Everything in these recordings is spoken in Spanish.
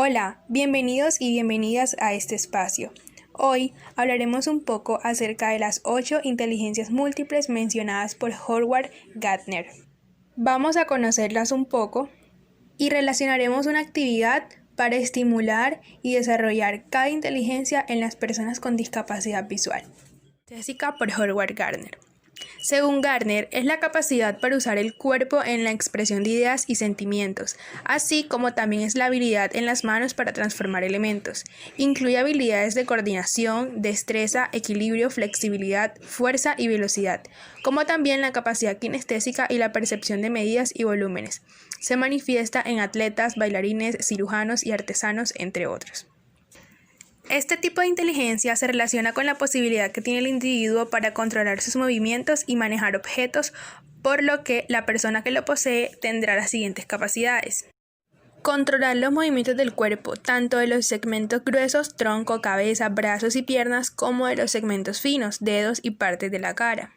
Hola, bienvenidos y bienvenidas a este espacio. Hoy hablaremos un poco acerca de las 8 inteligencias múltiples mencionadas por Howard Gardner. Vamos a conocerlas un poco y relacionaremos una actividad para estimular y desarrollar cada inteligencia en las personas con discapacidad visual. Jessica por Howard Gardner. Según Gardner, es la capacidad para usar el cuerpo en la expresión de ideas y sentimientos, así como también es la habilidad en las manos para transformar elementos. Incluye habilidades de coordinación, destreza, equilibrio, flexibilidad, fuerza y velocidad, como también la capacidad kinestésica y la percepción de medidas y volúmenes. Se manifiesta en atletas, bailarines, cirujanos y artesanos, entre otros. Este tipo de inteligencia se relaciona con la posibilidad que tiene el individuo para controlar sus movimientos y manejar objetos, por lo que la persona que lo posee tendrá las siguientes capacidades. Controlar los movimientos del cuerpo, tanto de los segmentos gruesos, tronco, cabeza, brazos y piernas, como de los segmentos finos, dedos y partes de la cara.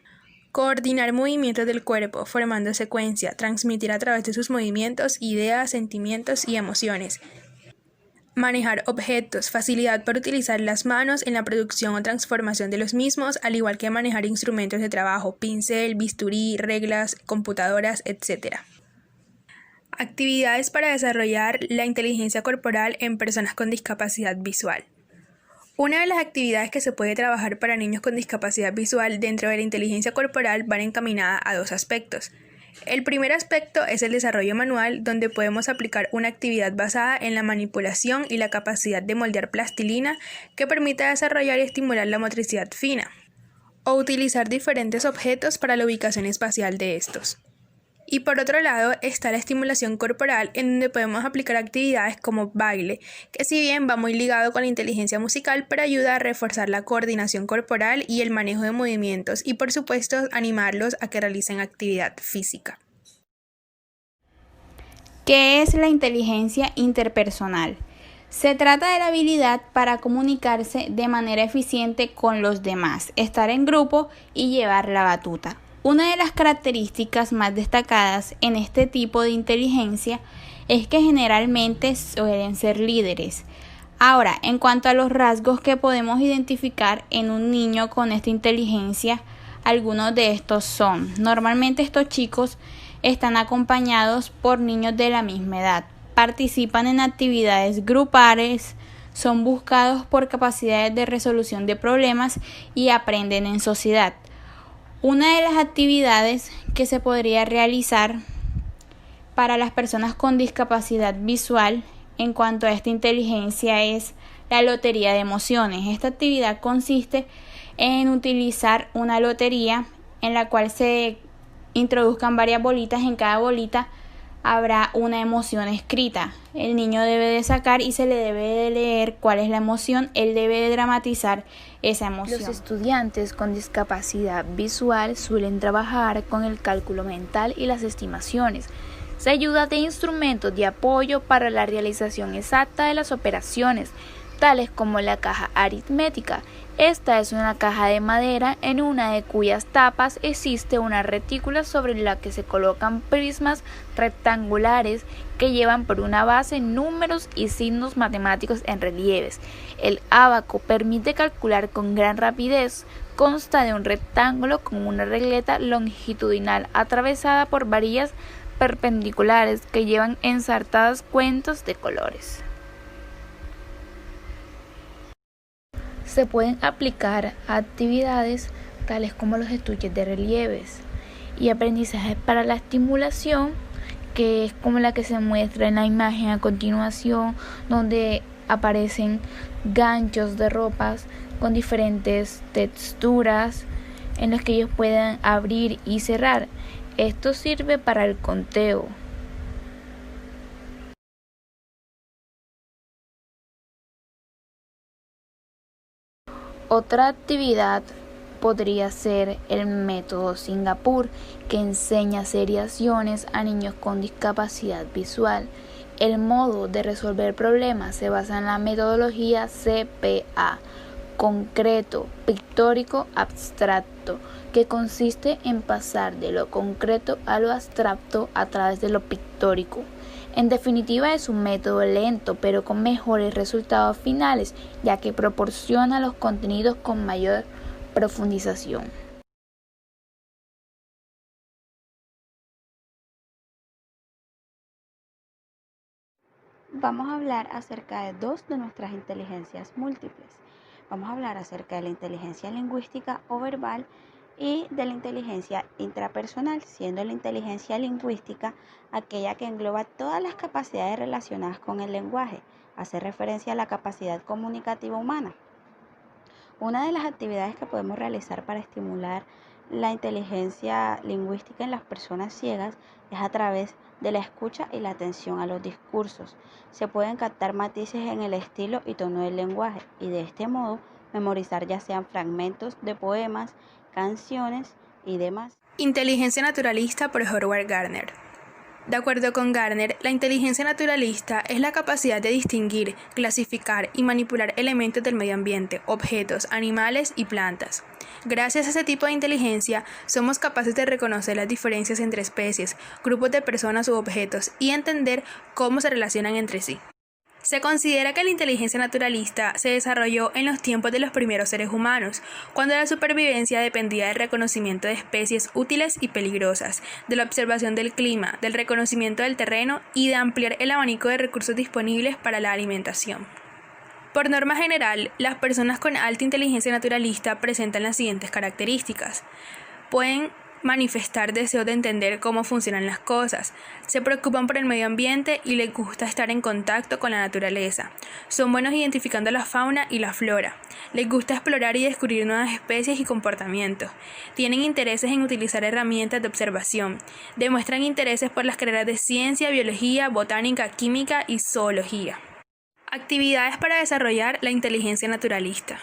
Coordinar movimientos del cuerpo, formando secuencia, transmitir a través de sus movimientos ideas, sentimientos y emociones. Manejar objetos, facilidad para utilizar las manos en la producción o transformación de los mismos, al igual que manejar instrumentos de trabajo, pincel, bisturí, reglas, computadoras, etc. Actividades para desarrollar la inteligencia corporal en personas con discapacidad visual. Una de las actividades que se puede trabajar para niños con discapacidad visual dentro de la inteligencia corporal va encaminada a dos aspectos. El primer aspecto es el desarrollo manual, donde podemos aplicar una actividad basada en la manipulación y la capacidad de moldear plastilina que permita desarrollar y estimular la motricidad fina, o utilizar diferentes objetos para la ubicación espacial de estos. Y por otro lado está la estimulación corporal, en donde podemos aplicar actividades como baile, que si bien va muy ligado con la inteligencia musical, pero ayuda a reforzar la coordinación corporal y el manejo de movimientos y por supuesto animarlos a que realicen actividad física. ¿Qué es la inteligencia interpersonal? Se trata de la habilidad para comunicarse de manera eficiente con los demás, estar en grupo y llevar la batuta. Una de las características más destacadas en este tipo de inteligencia es que generalmente suelen ser líderes. Ahora, en cuanto a los rasgos que podemos identificar en un niño con esta inteligencia, algunos de estos son: normalmente estos chicos están acompañados por niños de la misma edad, participan en actividades grupales, son buscados por capacidades de resolución de problemas y aprenden en sociedad. Una de las actividades que se podría realizar para las personas con discapacidad visual en cuanto a esta inteligencia es la lotería de emociones. Esta actividad consiste en utilizar una lotería en la cual se introduzcan varias bolitas. En cada bolita habrá una emoción escrita. El niño debe de sacar y se le debe de leer cuál es la emoción. Él debe de dramatizar esa emoción. Los estudiantes con discapacidad visual suelen trabajar con el cálculo mental y las estimaciones. Se ayuda de instrumentos de apoyo para la realización exacta de las operaciones, tales como la caja aritmética. Esta es una caja de madera en una de cuyas tapas existe una retícula sobre la que se colocan prismas rectangulares que llevan por una base números y signos matemáticos en relieves. El ábaco permite calcular con gran rapidez. Consta de un rectángulo con una regleta longitudinal atravesada por varillas perpendiculares que llevan ensartadas cuentas de colores. Se pueden aplicar actividades tales como los estuches de relieves y aprendizaje para la estimulación, que es como la que se muestra en la imagen a continuación, donde aparecen ganchos de ropas con diferentes texturas en los que ellos puedan abrir y cerrar. Esto sirve para el conteo. Otra actividad podría ser el método Singapur, que enseña seriaciones a niños con discapacidad visual. El modo de resolver problemas se basa en la metodología CPA, concreto, pictórico, abstracto, que consiste en pasar de lo concreto a lo abstracto a través de lo pictórico. En definitiva, es un método lento, pero con mejores resultados finales, ya que proporciona los contenidos con mayor profundización. Vamos a hablar acerca de dos de nuestras inteligencias múltiples. Vamos a hablar acerca de la inteligencia lingüística o verbal y de la inteligencia intrapersonal, siendo la inteligencia lingüística aquella que engloba todas las capacidades relacionadas con el lenguaje, hace referencia a la capacidad comunicativa humana. Una de las actividades que podemos realizar para estimular la inteligencia lingüística en las personas ciegas es a través de la escucha y la atención a los discursos. Se pueden captar matices en el estilo y tono del lenguaje y de este modo memorizar ya sean fragmentos de poemas, canciones y demás. Inteligencia naturalista por Howard Gardner. De acuerdo con Gardner, la inteligencia naturalista es la capacidad de distinguir, clasificar y manipular elementos del medio ambiente, objetos, animales y plantas. Gracias a este tipo de inteligencia, somos capaces de reconocer las diferencias entre especies, grupos de personas u objetos y entender cómo se relacionan entre sí. Se considera que la inteligencia naturalista se desarrolló en los tiempos de los primeros seres humanos, cuando la supervivencia dependía del reconocimiento de especies útiles y peligrosas, de la observación del clima, del reconocimiento del terreno y de ampliar el abanico de recursos disponibles para la alimentación. Por norma general, las personas con alta inteligencia naturalista presentan las siguientes características. Pueden manifestar deseo de entender cómo funcionan las cosas, se preocupan por el medio ambiente y les gusta estar en contacto con la naturaleza. Son buenos identificando la fauna y la flora. Les gusta explorar y descubrir nuevas especies y comportamientos. Tienen intereses en utilizar herramientas de observación. Demuestran intereses por las carreras de ciencia, biología, botánica, química y zoología. Actividades para desarrollar la inteligencia naturalista.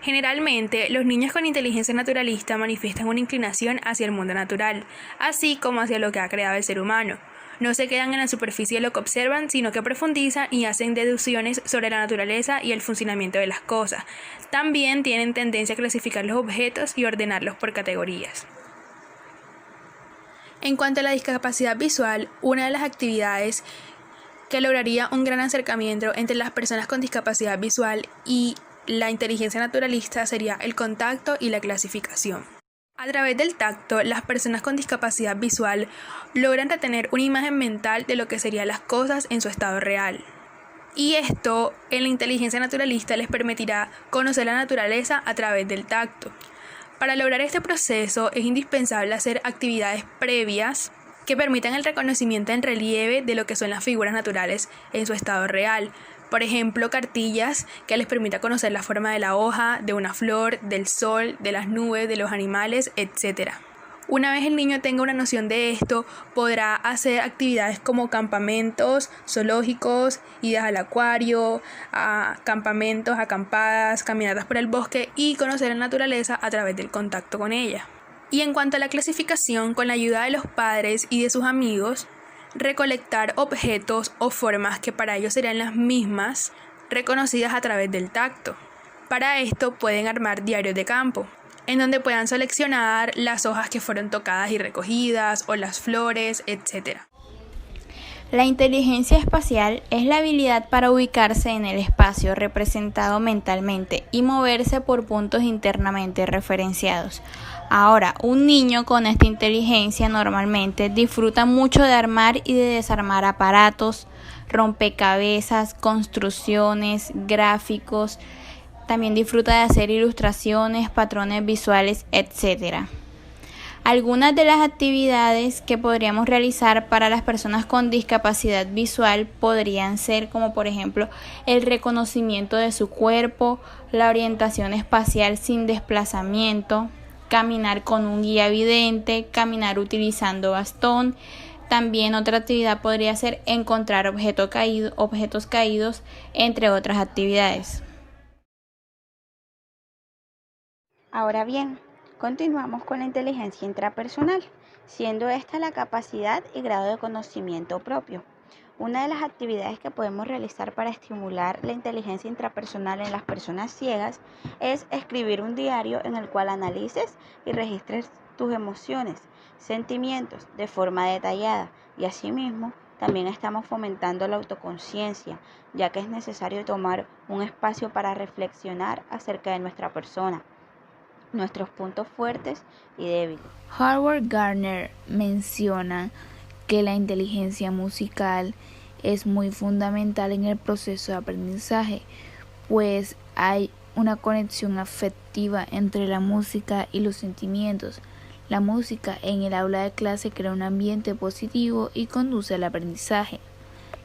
Generalmente, los niños con inteligencia naturalista manifiestan una inclinación hacia el mundo natural, así como hacia lo que ha creado el ser humano. No se quedan en la superficie de lo que observan, sino que profundizan y hacen deducciones sobre la naturaleza y el funcionamiento de las cosas. También tienen tendencia a clasificar los objetos y ordenarlos por categorías. En cuanto a la discapacidad visual, una de las actividades que lograría un gran acercamiento entre las personas con discapacidad visual y la inteligencia naturalista sería el contacto y la clasificación. A través del tacto, las personas con discapacidad visual logran retener una imagen mental de lo que serían las cosas en su estado real. Y esto en la inteligencia naturalista les permitirá conocer la naturaleza a través del tacto. Para lograr este proceso es indispensable hacer actividades previas que permitan el reconocimiento en relieve de lo que son las figuras naturales en su estado real. Por ejemplo, cartillas que les permita conocer la forma de la hoja, de una flor, del sol, de las nubes, de los animales, etc. Una vez el niño tenga una noción de esto, podrá hacer actividades como campamentos zoológicos, idas al acuario, campamentos, acampadas, caminatas por el bosque y conocer la naturaleza a través del contacto con ella. Y en cuanto a la clasificación, con la ayuda de los padres y de sus amigos, recolectar objetos o formas que para ellos serían las mismas, reconocidas a través del tacto. Para esto pueden armar diarios de campo, en donde puedan seleccionar las hojas que fueron tocadas y recogidas o las flores, etc. La inteligencia espacial es la habilidad para ubicarse en el espacio representado mentalmente y moverse por puntos internamente referenciados. Ahora, un niño con esta inteligencia normalmente disfruta mucho de armar y de desarmar aparatos, rompecabezas, construcciones, gráficos. También disfruta de hacer ilustraciones, patrones visuales, etc. Algunas de las actividades que podríamos realizar para las personas con discapacidad visual podrían ser como por ejemplo el reconocimiento de su cuerpo, la orientación espacial sin desplazamiento, caminar con un guía vidente, caminar utilizando bastón. También otra actividad podría ser encontrar objetos caídos, entre otras actividades. Ahora bien, continuamos con la inteligencia intrapersonal, siendo esta la capacidad y grado de conocimiento propio. Una de las actividades que podemos realizar para estimular la inteligencia intrapersonal en las personas ciegas es escribir un diario en el cual analices y registres tus emociones, sentimientos de forma detallada y asimismo También estamos fomentando la autoconciencia, ya que es necesario tomar un espacio para reflexionar acerca de nuestra persona, nuestros puntos fuertes y débiles. Howard Gardner menciona que la inteligencia musical es muy fundamental en el proceso de aprendizaje, pues hay una conexión afectiva entre la música y los sentimientos. La música en el aula de clase crea un ambiente positivo y conduce al aprendizaje.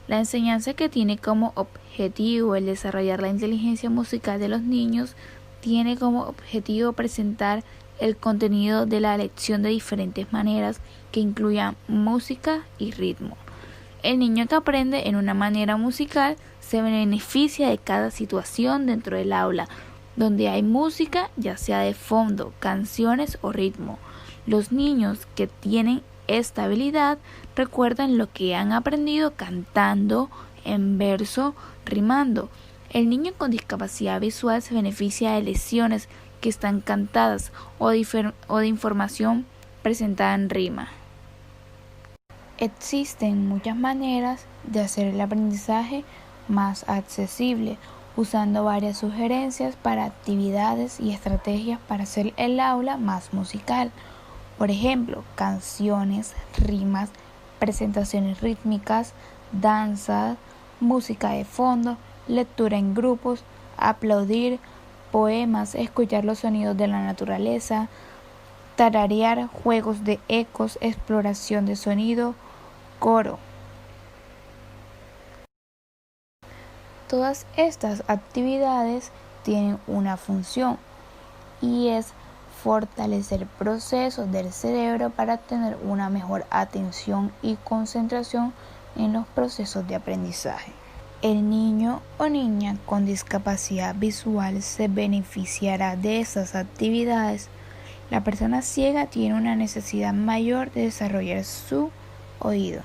La enseñanza, que tiene como objetivo el desarrollar la inteligencia musical de los niños, tiene como objetivo presentar el contenido de la lección de diferentes maneras que incluyan música y ritmo. El niño que aprende en una manera musical se beneficia de cada situación dentro del aula, donde hay música, ya sea de fondo, canciones o ritmo. Los niños que tienen esta habilidad recuerdan lo que han aprendido cantando, en verso, rimando. El niño con discapacidad visual se beneficia de lecciones que están cantadas o de información presentada en rima. Existen muchas maneras de hacer el aprendizaje más accesible, usando varias sugerencias para actividades y estrategias para hacer el aula más musical. Por ejemplo, canciones, rimas, presentaciones rítmicas, danza, música de fondo, lectura en grupos, aplaudir, poemas, escuchar los sonidos de la naturaleza, tararear, juegos de ecos, exploración de sonido, coro. Todas estas actividades tienen una función, y es fortalecer procesos del cerebro para tener una mejor atención y concentración en los procesos de aprendizaje. El niño o niña con discapacidad visual se beneficiará de estas actividades. La persona ciega tiene una necesidad mayor de desarrollar su oído.